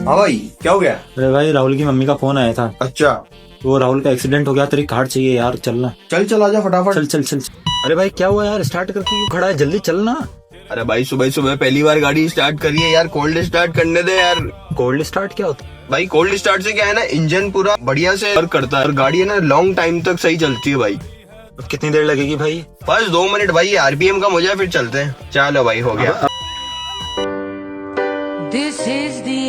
हाँ भाई, क्या हो गया? अरे भाई राहुल की मम्मी का फोन आया था। अच्छा, वो राहुल का एक्सीडेंट हो गया, तेरी कार चाहिए यार, चलना। चल चल आजा फटाफट। चल चल चल। अरे भाई क्या हुआ यार, स्टार्ट करके क्यों खड़ा है, जल्दी चलना। अरे भाई, सुबह सुबह पहली बार गाड़ी स्टार्ट करी है यार, कोल्ड स्टार्ट करने दे यार। कोल्ड स्टार्ट क्या होता है? भाई कोल्ड स्टार्ट से क्या है ना, इंजन पूरा बढ़िया से वर्क करता है और गाड़ी है ना लॉन्ग टाइम तक सही चलती है भाई। अब कितनी देर लगेगी भाई? बस 2 मिनट भाई, आरपीएम कम हो जाए फिर चलते हैं। चलो भाई, हो गया। This is the